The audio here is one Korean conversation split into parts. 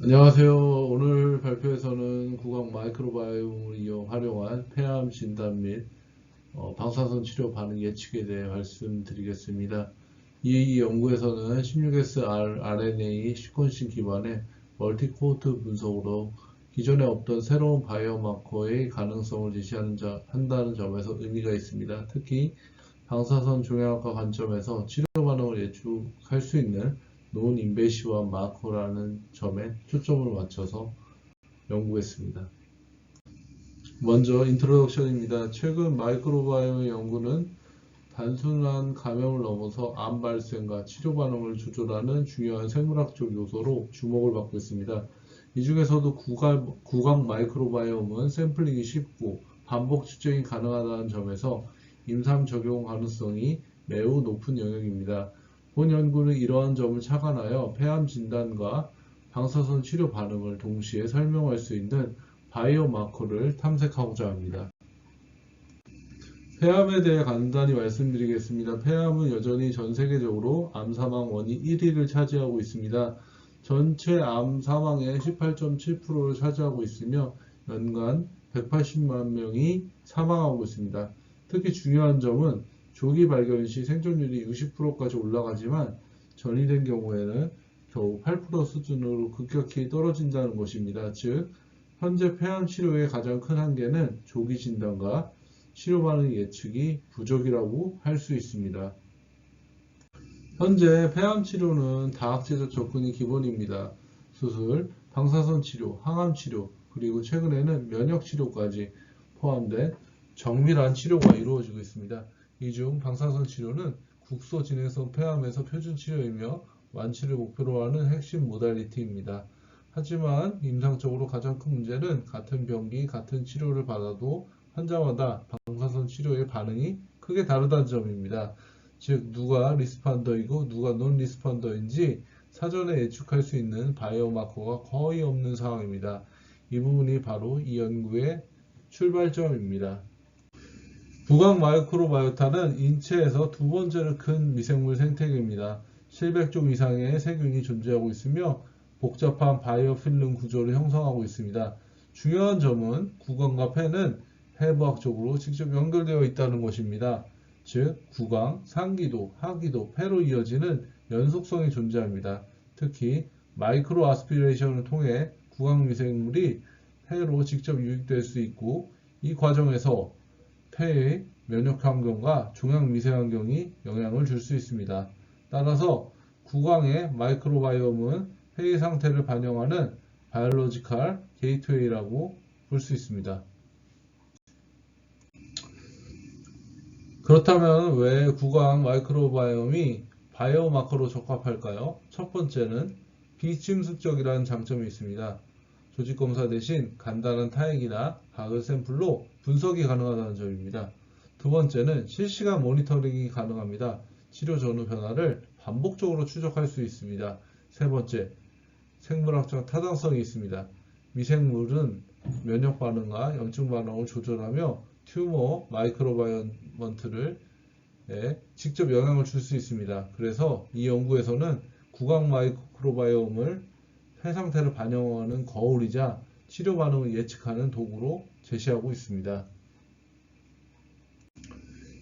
안녕하세요. 오늘 발표에서는 구강 마이크로바이옴을 활용한 폐암 진단 및 방사선 치료 반응 예측에 대해 말씀드리겠습니다. 이 연구에서는 16S RNA 시퀀싱 기반의 멀티코호트 분석으로 기존에 없던 새로운 바이오마커의 가능성을 한다는 점에서 의미가 있습니다. 특히 방사선 종양학과 관점에서 치료 반응을 예측할 수 있는 논 인베이시브한 마커라는 점에 초점을 맞춰서 연구했습니다. 먼저 인트로덕션입니다. 최근 마이크로바이옴의 연구는 단순한 감염을 넘어서 암 발생과 치료 반응을 조절하는 중요한 생물학적 요소로 주목을 받고 있습니다. 이 중에서도 구강 마이크로바이옴은 샘플링이 쉽고 반복 측정이 가능하다는 점에서 임상 적용 가능성이 매우 높은 영역입니다. 본 연구는 이러한 점을 착안하여 폐암 진단과 방사선 치료 반응을 동시에 설명할 수 있는 바이오마커를 탐색하고자 합니다. 폐암에 대해 간단히 말씀드리겠습니다. 폐암은 여전히 전 세계적으로 암 사망 원인 1위를 차지하고 있습니다. 전체 암 사망의 18.7%를 차지하고 있으며 연간 180만 명이 사망하고 있습니다. 특히 중요한 점은 조기 발견 시 생존율이 60%까지 올라가지만 전이된 경우에는 겨우 8% 수준으로 급격히 떨어진다는 것입니다. 즉, 현재 폐암 치료의 가장 큰 한계는 조기 진단과 치료 반응 예측이 부족이라고 할 수 있습니다. 현재 폐암 치료는 다학제적 접근이 기본입니다. 수술, 방사선 치료, 항암 치료, 그리고 최근에는 면역 치료까지 포함된 정밀한 치료가 이루어지고 있습니다. 이 중 방사선 치료는 국소 진행성 폐암에서 표준 치료이며 완치를 목표로 하는 핵심 모달리티입니다. 하지만 임상적으로 가장 큰 문제는 같은 병기, 같은 치료를 받아도 환자마다 방사선 치료의 반응이 크게 다르다는 점입니다. 즉, 누가 리스판더이고 누가 논 리스판더인지 사전에 예측할 수 있는 바이오마커가 거의 없는 상황입니다. 이 부분이 바로 이 연구의 출발점입니다. 구강 마이크로바이오타는 인체에서 두 번째로 큰 미생물 생태계입니다. 700종 이상의 세균이 존재하고 있으며 복잡한 바이오필름 구조를 형성하고 있습니다. 중요한 점은 구강과 폐는 해부학적으로 직접 연결되어 있다는 것입니다. 즉, 구강, 상기도, 하기도, 폐로 이어지는 연속성이 존재합니다. 특히 마이크로 아스피레이션을 통해 구강 미생물이 폐로 직접 유입될 수 있고, 이 과정에서 폐의 면역 환경과 종양 미세 환경이 영향을 줄 수 있습니다. 따라서 구강의 마이크로바이옴은 폐의 상태를 반영하는 바이올로지컬 게이트웨이라고 볼 수 있습니다. 그렇다면 왜 구강 마이크로바이옴이 바이오마커로 적합할까요? 첫 번째는 비침습적이라는 장점이 있습니다. 조직검사 대신 간단한 타액이나 박을 샘플로 분석이 가능하다는 점입니다. 두 번째는 실시간 모니터링이 가능합니다. 치료 전후 변화를 반복적으로 추적할 수 있습니다. 세 번째, 생물학적 타당성이 있습니다. 미생물은 면역 반응과 염증 반응을 조절하며 튜머 마이크로바이먼트를 직접 영향을 줄 수 있습니다. 그래서 이 연구에서는 구강 마이크로바이옴을 폐 상태를 반영하는 거울이자 치료 반응을 예측하는 도구로 제시하고 있습니다.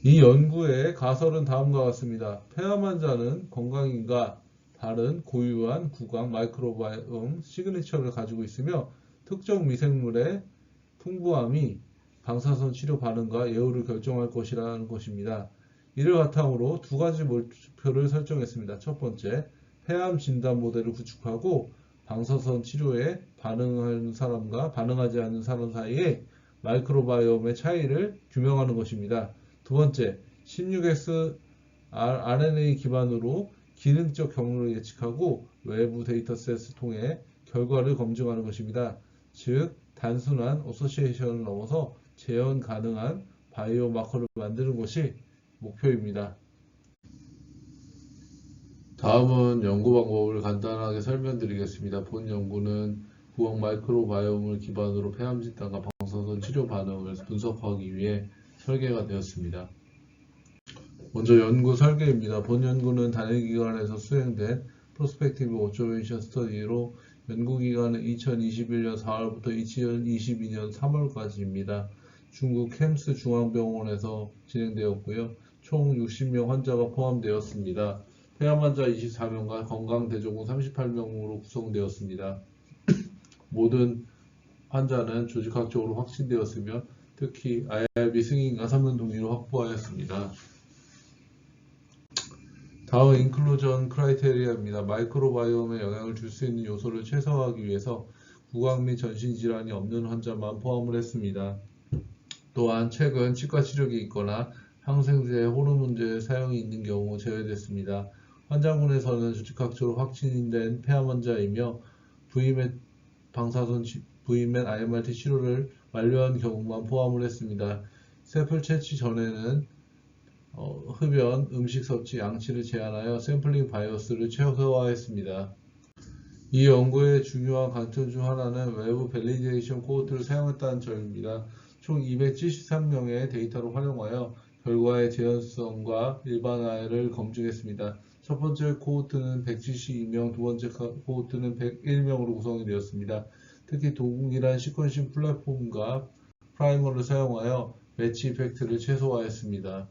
이 연구의 가설은 다음과 같습니다. 폐암 환자는 건강인과 다른 고유한 구강 마이크로바이옴 시그니처를 가지고 있으며 특정 미생물의 풍부함이 방사선 치료 반응과 예후를 결정할 것이라는 것입니다. 이를 바탕으로 두 가지 목표를 설정했습니다. 첫 번째, 폐암 진단 모델을 구축하고 방사선 치료에 반응하는 사람과 반응하지 않는 사람 사이에 마이크로바이옴의 차이를 규명하는 것입니다. 두 번째, 16S RNA 기반으로 기능적 경로를 예측하고 외부 데이터셋을 통해 결과를 검증하는 것입니다. 즉, 단순한 어소시에이션을 넘어서 재현 가능한 바이오마커를 만드는 것이 목표입니다. 다음은 연구 방법을 간단하게 설명드리겠습니다. 본 연구는 구강 마이크로바이옴을 기반으로 폐암 진단과 방사선 치료 반응을 분석하기 위해 설계가 되었습니다. 먼저 연구 설계입니다. 본 연구는 단일 기관에서 수행된 프로스펙티브 오브저베이션 스터디로 연구기간은 2021년 4월부터 2022년 3월까지입니다. 중국 캠스 중앙병원에서 진행되었고요. 총 60명 환자가 포함되었습니다. 폐암 환자 24명과 건강대조군 38명으로 구성되었습니다. 모든 환자는 조직학적으로 확진되었으며 특히 IRB 승인과 3년 동의를 확보하였습니다. 다음 인클루전 크라이테리아입니다. 마이크로바이옴에 영향을 줄 수 있는 요소를 최소화하기 위해서 구강 및 전신질환이 없는 환자만 포함을 했습니다. 또한 최근 치과 치료기 있거나 항생제, 호르몬제 사용이 있는 경우 제외됐습니다. 환자군에서는 조직학적으로 확진된 폐암 환자이며 VMAT 방사선 VMAT IMRT 치료를 완료한 경우만 포함을 했습니다. 샘플 채취 전에는 흡연, 음식 섭취, 양치를 제한하여 샘플링 바이어스를 최소화했습니다. 이 연구의 중요한 관점 중 하나는 외부 밸리데이션 코호트를 사용했다는 점입니다. 총 273명의 데이터를 활용하여 결과의 재현성과 일반화를 검증했습니다. 첫 번째 코호트는 172명, 두 번째 코호트는 101명으로 구성이 되었습니다. 특히 동일한 시퀀싱 플랫폼과 프라이머를 사용하여 매치 이펙트를 최소화했습니다.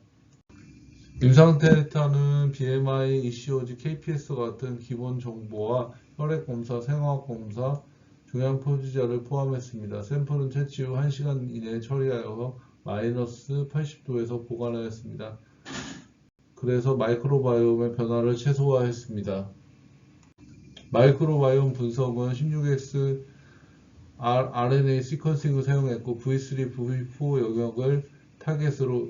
임상 데이터는 BMI, ECOG, KPS와 같은 기본 정보와 혈액 검사, 생화학 검사, 종양 표지자를 포함했습니다. 샘플은 채취 후 1시간 이내에 처리하여 마이너스 80도에서 보관하였습니다. 그래서 마이크로바이옴의 변화를 최소화했습니다. 마이크로바이옴 분석은 16X RNA 시퀀싱을 사용했고 V3, V4 영역을 타겟으로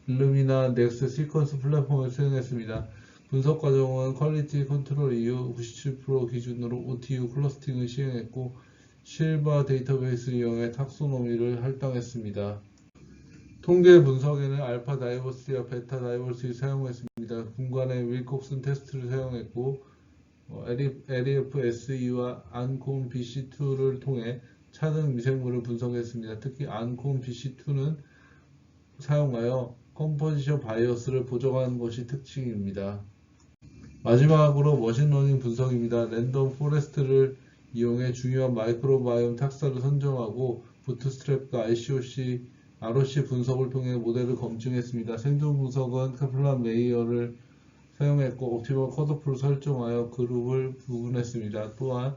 일루미나 넥스 시퀀스 플랫폼을 사용했습니다. 분석 과정은 퀄리티 컨트롤 이후 97% 기준으로 OTU 클러스팅을 시행했고 실바 데이터베이스를 이용해 탁소노미를 할당했습니다. 통계 분석에는 알파 다이버시티와 베타 다이버시티를 사용했습니다. 분간의 윌콕슨 테스트를 사용했고 LEFSE와 안콘 BC2를 통해 차등 미생물을 분석했습니다. 특히 안콘 BC2는 사용하여 컴포지션 바이어스를 보정하는 것이 특징입니다. 마지막으로 머신러닝 분석입니다. 랜덤 포레스트를 이용해 중요한 마이크로바이옴 탁사를 선정하고 부트스트랩과 ROC 분석을 통해 모델을 검증했습니다. 생존 분석은 카플란 메이어를 사용했고 옵티멀 컷오프를 설정하여 그룹을 구분했습니다. 또한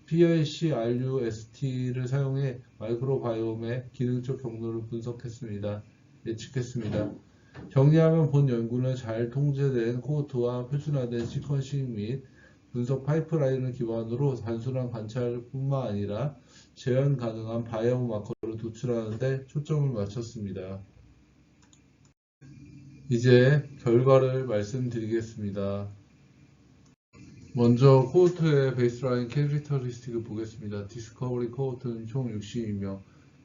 PIC-RUST를 사용해 마이크로바이옴의 기능적 경로를 분석했습니다. 예측했습니다. 정리하면 본 연구는 잘 통제된 코호트와 표준화된 시퀀싱 및 분석 파이프라인을 기반으로 단순한 관찰뿐만 아니라 재현 가능한 바이오마 마커를 도출하는 데 초점을 맞췄습니다. 이제 결과를 말씀드리겠습니다. 먼저 코호트의 베이스라인 캐릭터리스틱을 보겠습니다. 디스커버리 코호트는 총 62명,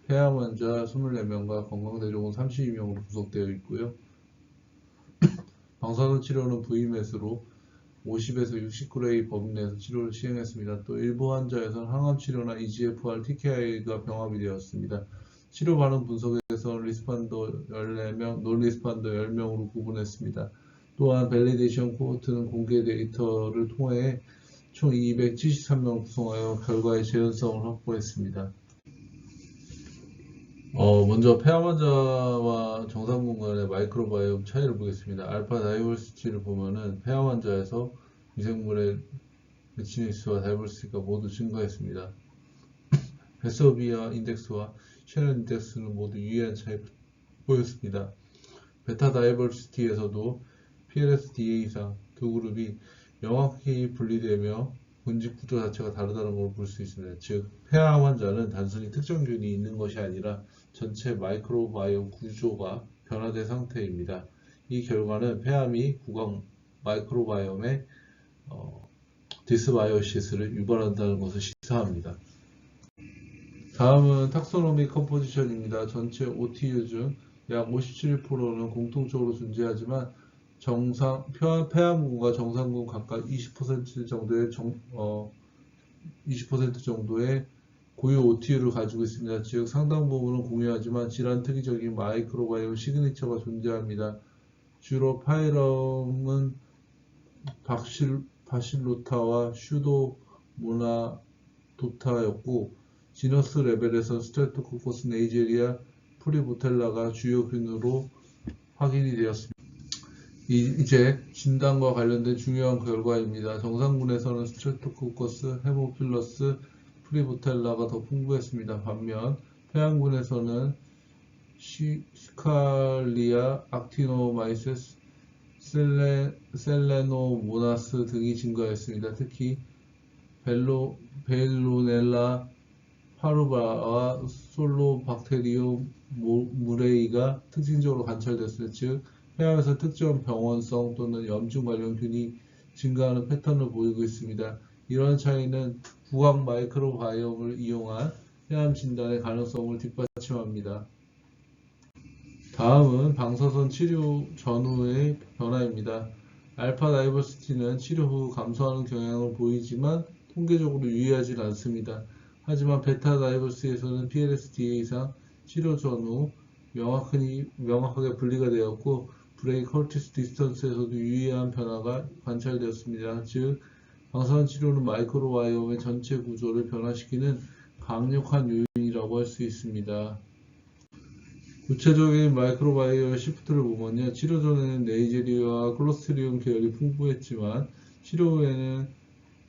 폐암 환자 24명과 건강대조군 32명으로 구성되어 있고요. 방사선 치료는 VMAT으로 50에서 69회 범위 내에서 치료를 시행했습니다. 또 일부 환자에서는 항암 치료나 EGFR TKI가 병합이 되었습니다. 치료 반응 분석에서 리스판더 14명, 논 리스판더 10명으로 구분했습니다. 또한 밸리데이션 코호트는 공개 데이터를 통해 총 273명을 구성하여 결과의 재현성을 확보했습니다. 먼저 폐암 환자와 정상군 간의 마이크로바이옴 차이를 보겠습니다. 알파 다이버시티를 보면은 폐암 환자에서 미생물의 리치니스와 다이버시티가 모두 증가했습니다. 베서비아 인덱스와 셰넌 인덱스는 모두 유의한 차이를 보였습니다. 베타 다이버시티에서도 PLS-DA 이상 두 그룹이 명확히 분리되며 군집 구조 자체가 다르다는 걸 볼 수 있습니다. 즉, 폐암 환자는 단순히 특정 균이 있는 것이 아니라 전체 마이크로바이옴 구조가 변화된 상태입니다. 이 결과는 폐암이 구강 마이크로바이옴의 디스바이오시스를 유발한다는 것을 시사합니다. 다음은 탁소노미 컴포지션입니다. 전체 OTU 중 약 57%는 공통적으로 존재하지만 폐암군과 정상군 각각 20% 정도의 고유 OTU를 가지고 있습니다. 즉 상당 부분은 공유하지만 질환 특이적인 마이크로바이옴 시그니처가 존재합니다. 주로 파이럼은 바실로타와 슈도모나스와 도타였고 지너스 레벨에서 스트레프토코커스 네이제리아 프리보텔라가 주요 균으로 확인이 되었습니다. 이제 진단과 관련된 중요한 결과입니다. 정상군에서는 스트레프토코커스 헤모필러스 프리보텔라가 더 풍부했습니다. 반면 폐양군에서는 시칼리아 악티노마이세스 셀레노모나스 등이 증가했습니다. 특히 베일로넬라 파루바와 솔로박테리움 무레이가 특징적으로 관찰됐습니다. 즉, 폐암에서 특정 병원성 또는 염증 관련균이 증가하는 패턴을 보이고 있습니다. 이러한 차이는 구강 마이크로바이옴을 이용한 폐암 진단의 가능성을 뒷받침합니다. 다음은 방사선 치료 전후의 변화입니다. 알파 다이버시티는 치료 후 감소하는 경향을 보이지만 통계적으로 유의하지 않습니다. 하지만 베타 다이버시티에서는 PLS-DA 이상 치료 전후 명확하게 분리가 되었고 브레이 커티스 디스턴스에서도 유의한 변화가 관찰되었습니다. 즉, 방사선 치료는 마이크로바이옴의 전체 구조를 변화시키는 강력한 요인이라고 할 수 있습니다. 구체적인 마이크로바이옴 시프트를 보면요. 치료 전에는 네이제리아와 클로스트리움 계열이 풍부했지만 치료 후에는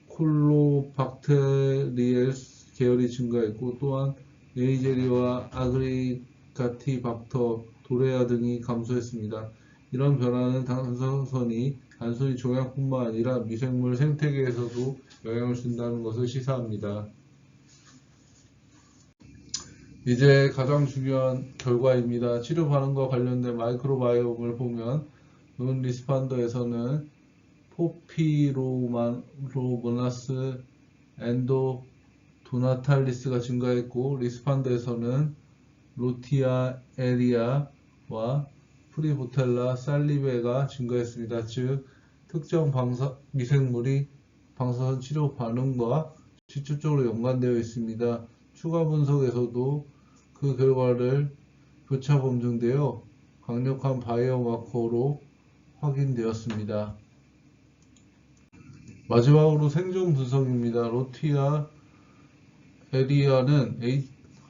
콜로박테리에스 계열이 증가했고 또한 네이제리아와 아그리가티박터, 도레아 등이 감소했습니다. 이런 변화는 방사선이 단순히 종양뿐만 아니라 미생물 생태계에서도 영향을 준다는 것을 시사합니다. 이제 가장 중요한 결과입니다. 치료 반응과 관련된 마이크로바이옴을 보면 눈 리스판더에서는 포피로모나스 엔도도나탈리스가 증가했고 리스판더에서는 로티아 에리아와 프리보텔라 살리베가 증가했습니다. 즉, 특정 미생물이 방사선 치료 반응과 직접적으로 연관되어 있습니다. 추가 분석에서도 그 결과를 교차 검증되어 강력한 바이오마커로 확인되었습니다. 마지막으로 생존 분석입니다. 로티아 에리아는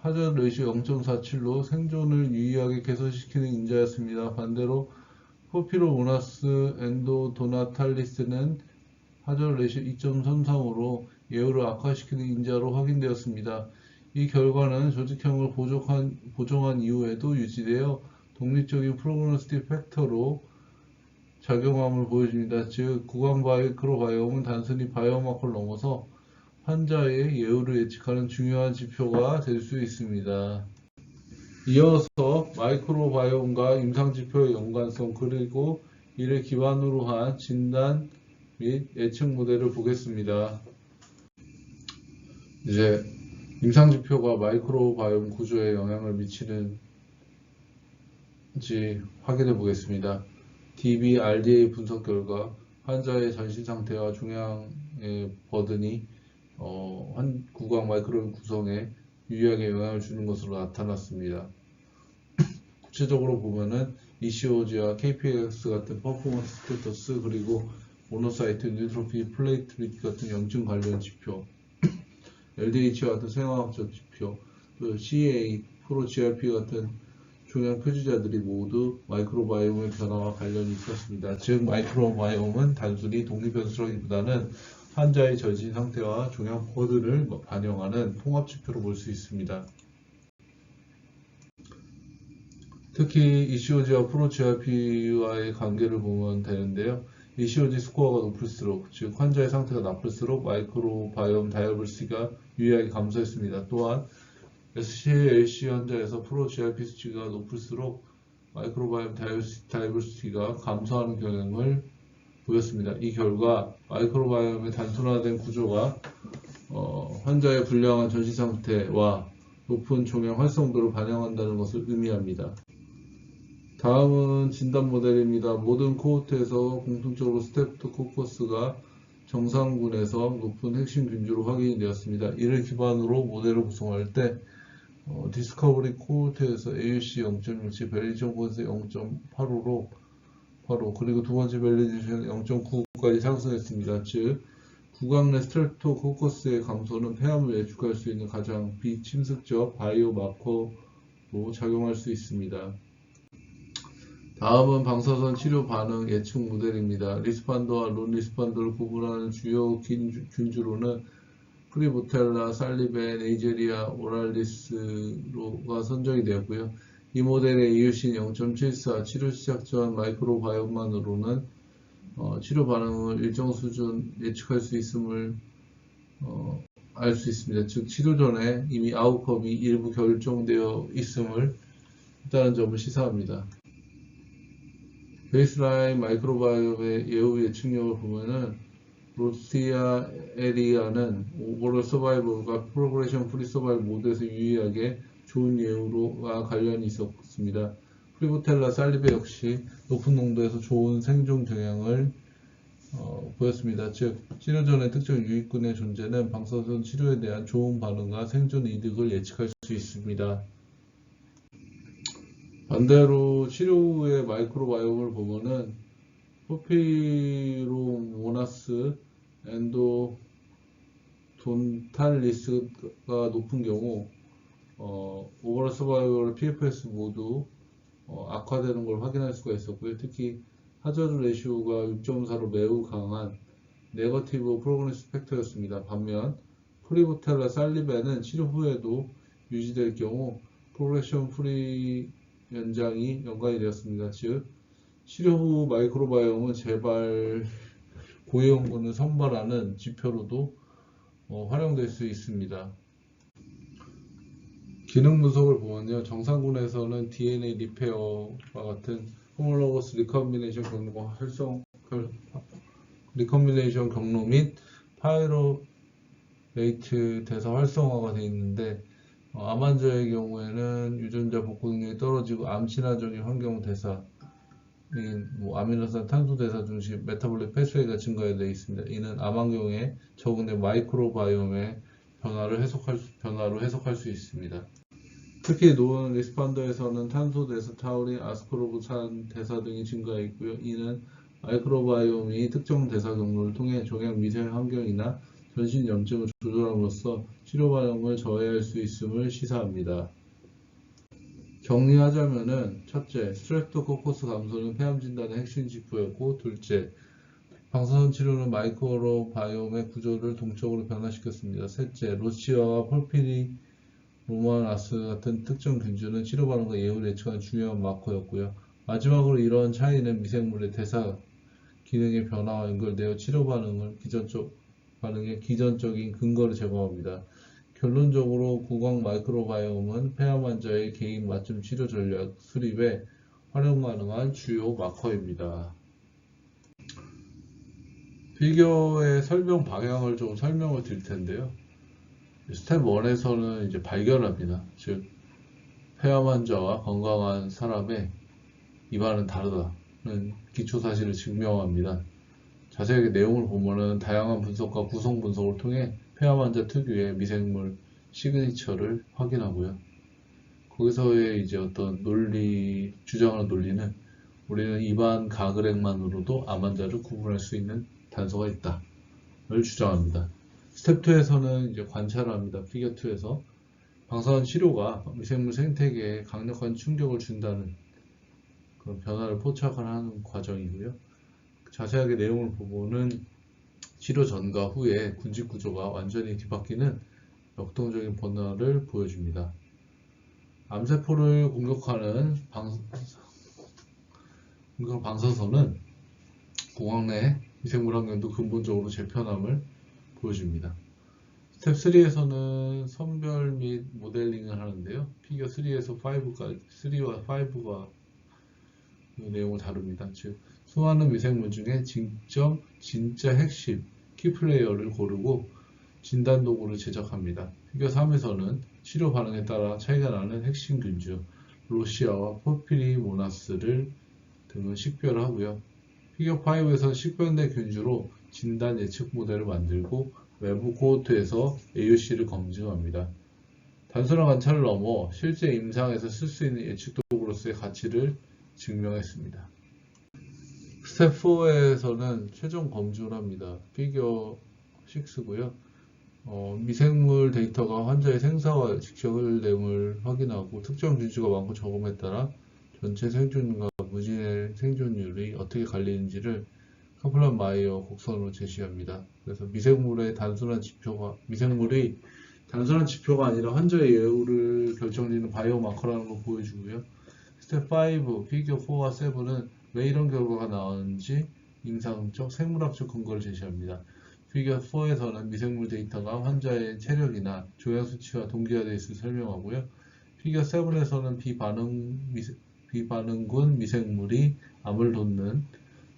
하전 레이시오 0.47로 생존을 유의하게 개선시키는 인자였습니다. 반대로 포피로모나스 엔도도나탈리스는 하전 레이시오 2.33으로 예후를 악화시키는 인자로 확인되었습니다. 이 결과는 조직형을 보정한 이후에도 유지되어 독립적인 프로그노스틱 팩터로 작용함을 보여줍니다. 즉, 구강 마이크로바이옴은 단순히 바이오마커를 넘어서 환자의 예후를 예측하는 중요한 지표가 될 수 있습니다. 이어서 마이크로바이옴과 임상지표의 연관성 그리고 이를 기반으로 한 진단 및 예측 모델을 보겠습니다. 이제 임상지표가 마이크로바이옴 구조에 영향을 미치는지 확인해 보겠습니다. DB-RDA 분석 결과 환자의 전신 상태와 종양의 버든이 구강 마이크로바이옴 구성에 유의하게 영향을 주는 것으로 나타났습니다. 구체적으로 보면은 ECOG와 KPX 같은 퍼포먼스 스테터스 그리고 모노사이트 뉴트로피 플레이트릿 같은 염증 관련 지표, LDH와 같은 생화학적 지표, 또 CA, 프로 GRP 같은 종양 표지자들이 모두 마이크로바이옴의 변화와 관련이 있었습니다. 즉, 마이크로바이옴은 단순히 독립변수라기보다는 환자의 전신 상태와 종양 버든을 반영하는 통합 지표로 볼 수 있습니다. 특히 ECOG와 프로 GRP와의 관계를 보면 되는데요. ECOG 스코어가 높을수록, 즉 환자의 상태가 나쁠수록 마이크로바이옴 다이버시티가 유의하게 감소했습니다. 또한 SCLC 환자에서 프로 GRP 수치가 높을수록 마이크로바이옴 다이버시티가 감소하는 경향을 보였습니다. 이 결과 마이크로바이옴의 단순화된 구조가 환자의 불량한 전신 상태와 높은 종양 활성도를 반영한다는 것을 의미합니다. 다음은 진단 모델입니다. 모든 코호트에서 공통적으로 스트레프토코커스가 정상군에서 높은 핵심 균주로 확인이 되었습니다. 이를 기반으로 모델을 구성할 때 디스커버리 코호트에서 AUC 0.67, 밸리데이션 코호트 0.85로 그리고 두 번째 밸리데이션 0.99까지 상승했습니다. 즉 구강 내 스트랩토코커스의 감소는 폐암을 예측할 수 있는 가장 비침습적 바이오 마커로 작용할 수 있습니다. 다음은 방사선 치료 반응 예측 모델입니다. 리스판더와 논 리스판더를 구분하는 주요 균주로는 프리보텔라, 살리베, 네이제리아, 오랄리스로가 선정이 되었고요. 이 모델의 이유신 0.74, 치료 시작 전 마이크로바이옴만으로는 치료 반응을 일정 수준 예측할 수 있음을 알 수 있습니다. 즉 치료 전에 이미 아웃컴이 일부 결정되어 있음을 있다는 점을 시사합니다. 베이스라인 마이크로바이옴의 예후 예측력을 보면은 로티아 에리아는 오버럴 서바이벌과 프로그레션 프리 서바이벌 모두에서 유의하게 좋은 예후와 관련이 있었습니다. 프리보텔라 살리베 역시 높은 농도에서 좋은 생존 경향을 보였습니다. 즉 치료 전에 특정 유익군의 존재는 방사선 치료에 대한 좋은 반응과 생존 이득을 예측할 수 있습니다. 반대로 치료 후의 마이크로바이옴을 보면은 포피로모나스 엔도돈탈리스가 높은 경우 오버럴 서바이벌 PFS 모두 악화되는 걸 확인할 수가 있었고요. 특히 하저드 레시오가 6.4로 매우 강한 네거티브 프로그레스 팩터였습니다. 반면 프리보텔라 살리베는 치료 후에도 유지될 경우 프로그레션 프리 연장이 연관이 되었습니다. 즉 치료 후 마이크로바이옴은 재발 고해원군을 선발하는 지표로도 활용될 수 있습니다. 기능 분석을 보면요, 정상군에서는 DNA 리페어와 같은 호몰로거스 리컴비네이션 경로 리컴비네이션 경로 및 파이로레이트 대사 활성화가 되어 있는데 암 환자의 경우에는 유전자 복구 능력이 떨어지고 암 친화적인 환경 대사 아미노산 탄소 대사 중심 메타볼릭 패스웨이가 증가되어 있습니다. 이는 암 환경에 적응된 마이크로바이옴의 변화로 해석할 수 있습니다. 특히 논 리스판더에서는 탄소 대사, 타우린, 아스코르브산 대사 등이 증가해 있고요. 이는 마이크로바이옴이 특정 대사 경로를 통해 종양 미생 환경이나 전신 염증을 조절함으로써 치료 반응을 저해할 수 있음을 시사합니다. 정리하자면은 첫째, 스트랩토코커스 감소는 폐암 진단의 핵심 지표였고, 둘째, 방사선 치료는 마이크로바이옴의 구조를 동적으로 변화시켰습니다. 셋째, 로시아와 폴피리 로마나스 같은 특정 균주는 치료 반응과 예후를 예측하는 중요한 마커였고요. 마지막으로 이러한 차이는 미생물의 대사 기능의 변화와 연결되어 치료 반응의 기전적인 근거를 제공합니다. 결론적으로 구강 마이크로바이옴은 폐암 환자의 개인 맞춤 치료 전략 수립에 활용 가능한 주요 마커입니다. 피겨의 설명 방향을 좀 설명을 드릴 텐데요. 스텝 1에서는 이제 발견합니다. 즉, 폐암 환자와 건강한 사람의 입안은 다르다는 기초 사실을 증명합니다. 자세하게 내용을 보면은 다양한 분석과 구성 분석을 통해 폐암 환자 특유의 미생물 시그니처를 확인하고요. 거기서의 이제 어떤 주장하는 논리는 우리는 입안 가글액만으로도 암 환자를 구분할 수 있는 단서가 있다를 주장합니다. 스텝 2에서는 이제 관찰을 합니다. 피겨 2에서 방사선 치료가 미생물 생태계에 강력한 충격을 준다는 그런 변화를 포착을 하는 과정이고요. 자세하게 내용을 보고는 치료 전과 후에 군집 구조가 완전히 뒤바뀌는 역동적인 변화를 보여줍니다. 암세포를 공격하는 방사선은 공황 내 미생물 환경도 근본적으로 재편함을 보여줍니다. 스텝 3에서는 선별 및 모델링을 하는데요. 피겨 3에서 3와 5가 이 내용을 다룹니다. 즉, 수많은 미생물 중에 진짜 핵심 키플레이어를 고르고 진단 도구를 제작합니다. 피겨 3에서는 치료 반응에 따라 차이가 나는 핵심 균주 로시아와 포피리모나스 등을 식별하고요. 피겨 5에서는 식별된 균주로 진단 예측 모델을 만들고 외부 코호트에서 AUC를 검증합니다. 단순한 관찰을 넘어 실제 임상에서 쓸 수 있는 예측 도구로서의 가치를 증명했습니다. 스텝 4에서는 최종 검증을 합니다. 피겨 6고요. 미생물 데이터가 환자의 생사와 직결 내용을 확인하고 특정 균수가 많고 적음에 따라 전체 생존과 무진의 생존율이 어떻게 갈리는지를 카플란 마이어 곡선으로 제시합니다. 그래서 미생물이 단순한 지표가 아니라 환자의 예후를 결정짓는 바이오마커라는 걸 보여주고요. 스텝 5, 피겨 4와 7은 왜 이런 결과가 나왔는지 임상적, 생물학적 근거를 제시합니다. 피겨 4에서는 미생물 데이터가 환자의 체력이나 조향 수치와 동기화되어 있음을 설명하고요. 피겨 7에서는 비반응군 미생물이 암을 돋는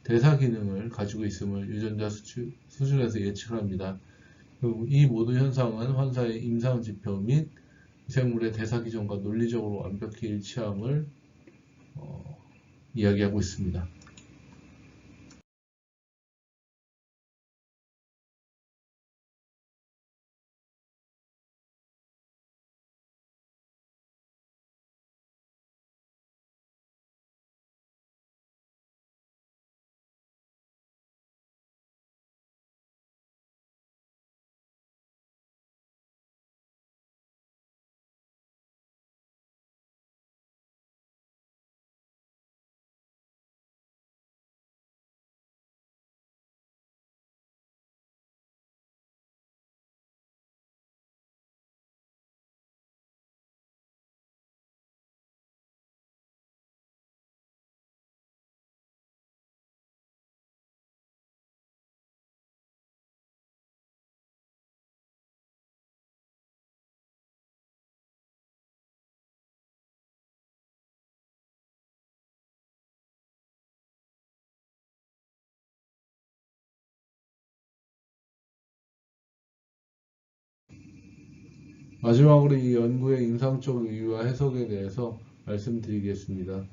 대사 기능을 가지고 있음을 유전자 수준에서 예측을 합니다. 그리고 이 모든 현상은 환자의 임상 지표 및 미생물의 대사 기전과 논리적으로 완벽히 일치함을 이야기하고 있습니다. 마지막으로 이 연구의 임상적 의의와 해석에 대해서 말씀드리겠습니다.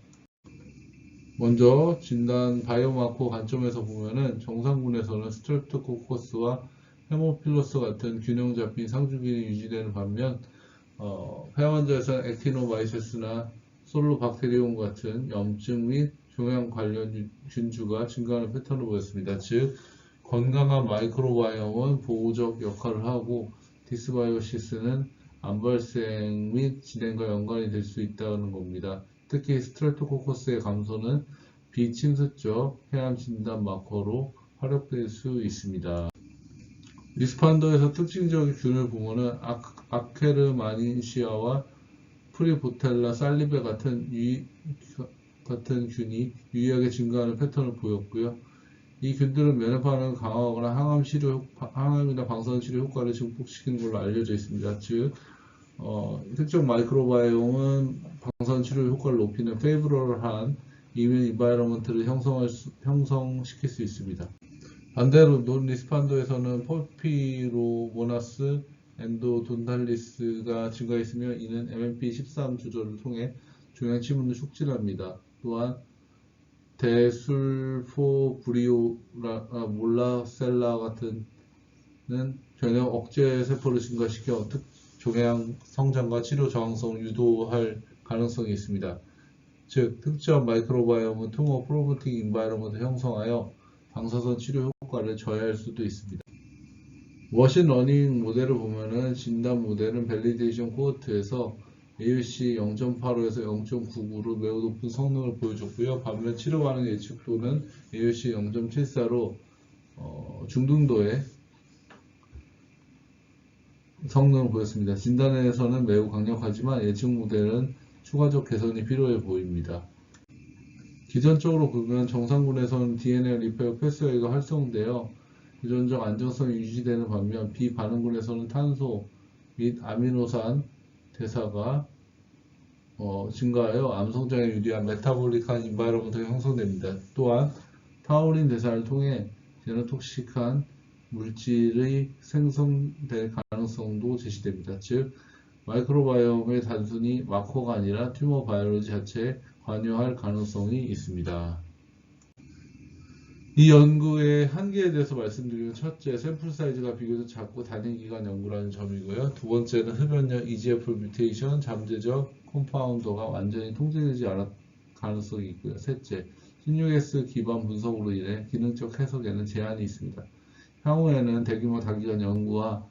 먼저 진단 바이오마커 관점에서 보면은 정상군에서는 스트랩토코커스와 헤모필러스 같은 균형 잡힌 상주균이 유지되는 반면 폐 환자에서는 액티노마이세스나 솔로박테리움 같은 염증 및 종양 관련 균주가 증가하는 패턴을 보였습니다. 즉 건강한 마이크로바이옴은 보호적 역할을 하고 디스바이오시스는 암 발생 및 진행과 연관이 될 수 있다는 겁니다. 특히 스트레토코커스의 감소는 비침습적 해암 진단 마커로 활용될 수 있습니다. 리스판더에서 특징적인 균을 보면은 아케르마닌시아와 프리보텔라 살리베 같은 균이 유의하게 증가하는 패턴을 보였고요. 이 균들은 면역 반응을 강화하거나 항암이나 방사선 치료 효과를 증폭시키는 걸로 알려져 있습니다. 즉, 특정 마이크로바이옴은 방사선 치료 효과를 높이는 페이버럴한 이뮤 인바이러먼트를 형성시킬 수 있습니다. 반대로 논 리스판더에서는 폴피로모나스 엔도돈탈리스가 증가했으며 이는 MMP13 조절을 통해 종양 침문을 촉진합니다. 또한 데술포브리올라셀라 같은 변형 억제 세포를 증가시켜 종양 성장과 치료 저항성을 유도할 가능성이 있습니다. 즉, 특정 마이크로바이옴은 투머 프로모팅 인바이러먼트를 형성하여 방사선 치료 효과를 저해할 수도 있습니다. 머신러닝 모델을 보면은 진단 모델은 밸리데이션 코호트에서 AUC 0.85에서 0.99로 매우 높은 성능을 보여줬고요. 반면 치료 반응 예측도는 AUC 0.74로 중등도의 성능을 보였습니다. 진단에서는 매우 강력하지만 예측 모델은 추가적 개선이 필요해 보입니다. 기전적으로 보면 정상군에서는 DNA 리페어 패스웨이가 활성되어 유전적 안정성이 유지되는 반면 비반응군에서는 탄소 및 아미노산 대사가 증가하여 암 성장에 유리한 메타볼릭한 인바이러먼트가 형성됩니다. 또한 타우린 대사를 통해 제노톡식한 물질이 생성될 가능성도 제시됩니다. 즉, 마이크로바이옴의 단순히 마커가 아니라 튜머 바이올로지 자체에 관여할 가능성이 있습니다. 이 연구의 한계에 대해서 말씀드리면 첫째, 샘플 사이즈가 비교적 작고 단위 기간 연구라는 점이고요. 두 번째는 흡연력 EGFR 뮤테이션, 잠재적 컴파운더가 완전히 통제되지 않을 가능성이 있고요. 셋째, 16S 기반 분석으로 인해 기능적 해석에는 제한이 있습니다. 향후에는 대규모 단기간 연구와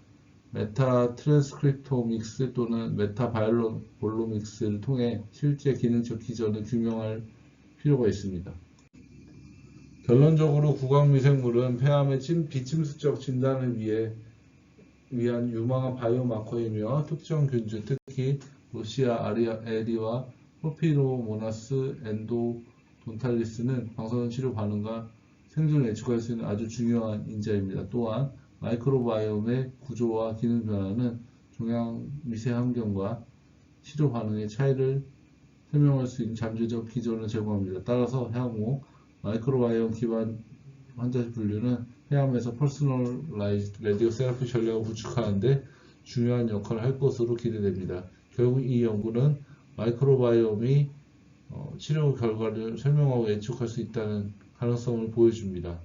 메타 트랜스크립토믹스 또는 메타 바이올로믹스를 통해 실제 기능적 기전을 규명할 필요가 있습니다. 결론적으로 구강미생물은 폐암의 비침수적 진단을 위한 유망한 바이오마커이며 특정 균주, 특히 로시아 에리와 호피로모나스 엔도돈탈리스는 방사선 치료 반응과 생존을 예측할 수 있는 아주 중요한 인자입니다. 또한 마이크로바이옴의 구조와 기능 변화는 종양 미세 환경과 치료 반응의 차이를 설명할 수 있는 잠재적 기전을 제공합니다. 따라서 향후 마이크로바이옴 기반 환자 분류는 폐암에서 퍼스널라이즈드 메디오 세라피 전략을 구축하는 데 중요한 역할을 할 것으로 기대됩니다. 결국 이 연구는 마이크로바이옴이 치료 결과를 설명하고 예측할 수 있다는 가능성을 보여줍니다.